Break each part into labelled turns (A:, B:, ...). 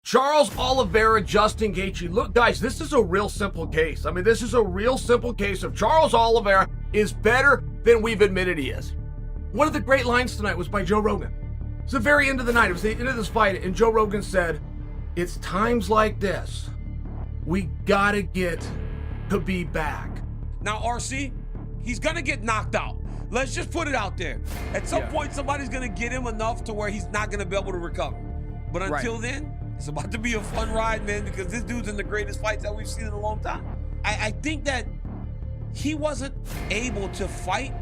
A: Charles Oliveira, Justin Gaethje. Look, guys, this is a real simple case. I mean, this is a real simple case of Charles Oliveira is better than we've admitted he is. One of the great lines tonight was by Joe Rogan. It's the very end of the night. It was the end of this fight, and Joe Rogan said, "It's times like this we gotta get Khabib back."
B: Now, RC, he's gonna get knocked out. Let's just put it out there. At some point, somebody's gonna get him enough to where he's not gonna be able to recover. But until then, it's about to be a fun ride, man, because this dude's in the greatest fights that we've seen in a long time. I think that he wasn't able to fight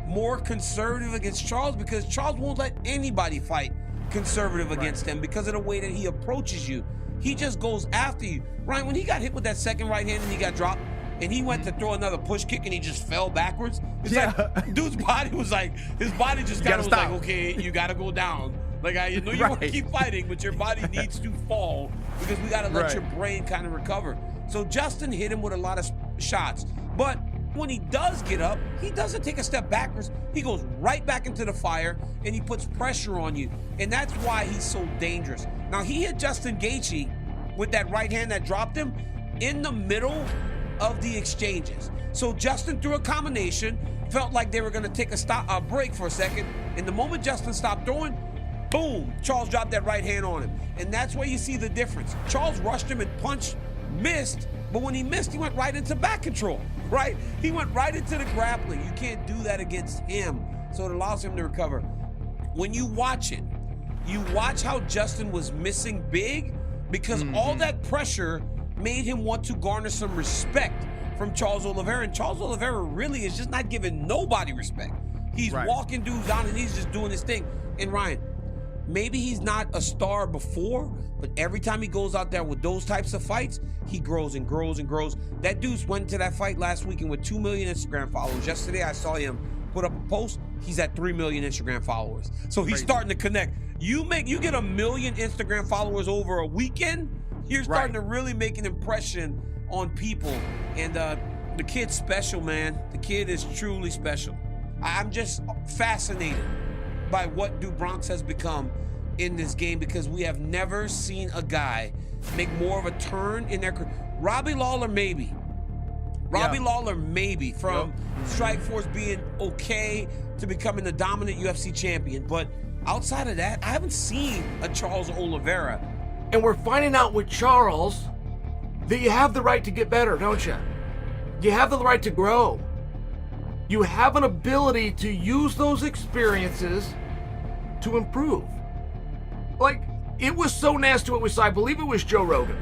B: more conservative against Charles because Charles won't let anybody fight conservative against him because of the way that he approaches you. He just goes after you. Ryan, when he got hit with that second right hand and he got dropped, and he went to throw another push kick and he just fell backwards. It's like, dude's body was like, his body just kind of was like, okay, you got to go down. Like, I know you want to keep fighting, but your body needs to fall because we got to let your brain kind of recover. So Justin hit him with a lot of shots. But when he does get up, he doesn't take a step backwards. He goes right back into the fire and he puts pressure on you. And that's why he's so dangerous. Now, he hit Justin Gaethje with that right hand that dropped him in the middle of the exchanges. So Justin threw a combination, felt like they were going to take a break for a second. And the moment Justin stopped throwing, boom, Charles dropped that right hand on him. And that's where you see the difference. Charles rushed him and punched, missed, but when he missed, he went right into back control, right? He went right into the grappling. You can't do that against him. So it allows him to recover. When you watch it, you watch how Justin was missing big because all that pressure made him want to garner some respect from Charles Oliveira. And Charles Oliveira really is just not giving nobody respect. He's walking dudes down and he's just doing his thing. And Ryan, maybe he's not a star before, but every time he goes out there with those types of fights, he grows and grows and grows. That dude went to that fight last weekend with 2 million Instagram followers. Yesterday, I saw him put up a post. He's at 3 million Instagram followers. So he's starting to connect. You get 1 million Instagram followers over a weekend, you're starting to really make an impression on people. And the kid's special, man. The kid is truly special. I'm just fascinated by what Do Bronx has become in this game because we have never seen a guy make more of a turn in their career. Robbie Lawler, maybe. Robbie Lawler, maybe, from Strikeforce being okay to becoming the dominant UFC champion. But outside of that, I haven't seen a Charles Oliveira.
A: And we're finding out with Charles that you have the right to get better, don't you? You have the right to grow. You have an ability to use those experiences to improve. Like, it was so nasty what we saw. I believe it was Joe Rogan.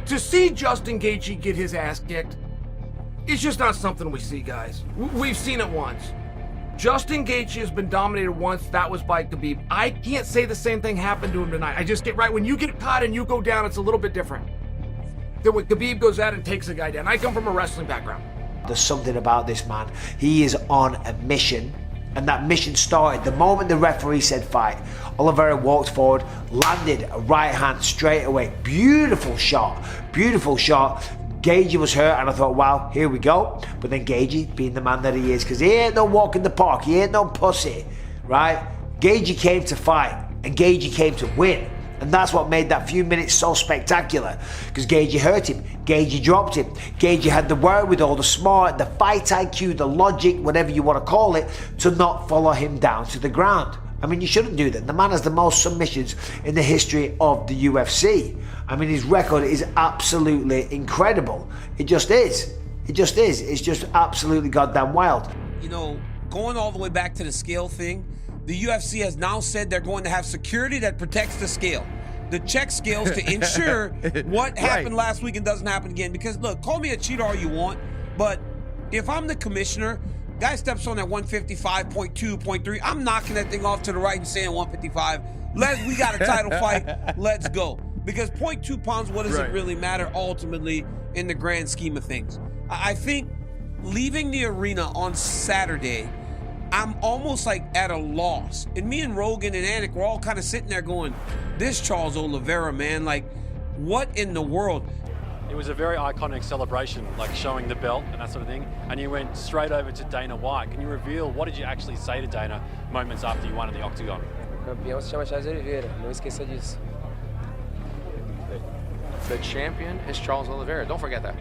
A: To see Justin Gaethje get his ass kicked, it's just not something we see, guys. We've seen it once. Justin Gaethje has been dominated once. That was by Khabib. I can't say the same thing happened to him tonight. I just get right. When you get caught and you go down, it's a little bit different than when Khabib goes out and takes a guy down. I come from a wrestling background.
C: There's something about this man. He is on a mission, and that mission started the moment the referee said fight. Oliveira walked forward, landed a right hand straight away. Beautiful shot, beautiful shot. Gaethje was hurt, and I thought, wow, here we go. But then Gaethje, being the man that he is, because he ain't no walk in the park, he ain't no pussy, right? Gaethje came to fight, and Gaethje came to win. And that's what made that few minutes so spectacular. Because Gaethje hurt him, Gaethje dropped him. Gaethje had the wherewithal, the smart, the fight IQ, the logic, whatever you want to call it, to not follow him down to the ground. I mean, you shouldn't do that. The man has the most submissions in the history of the UFC. I mean, his record is absolutely incredible. It just is. It just is. It's just absolutely goddamn wild.
B: You know, going all the way back to the scale thing, the UFC has now said they're going to have security that protects the scale. The check scales to ensure what happened last weekend doesn't happen again. Because, look, call me a cheater all you want, but if I'm the commissioner, guy steps on at 155.2, 0.3, I'm knocking that thing off to the right and saying 155. We got a title fight. Let's go. Because 0.2 pounds, what does it really matter ultimately in the grand scheme of things? I think leaving the arena on Saturday, I'm almost like at a loss. And me and Rogan and Anik were all kind of sitting there going, this Charles Oliveira, man, like, what in the world?
D: It was a very iconic celebration, like showing the belt and that sort of thing. And you went straight over to Dana White. Can you reveal, what did you actually say to Dana moments after you won in the octagon?
E: Campeão se chama Charles Oliveira, não esqueça disso. The champion is Charles Oliveira. Don't forget that.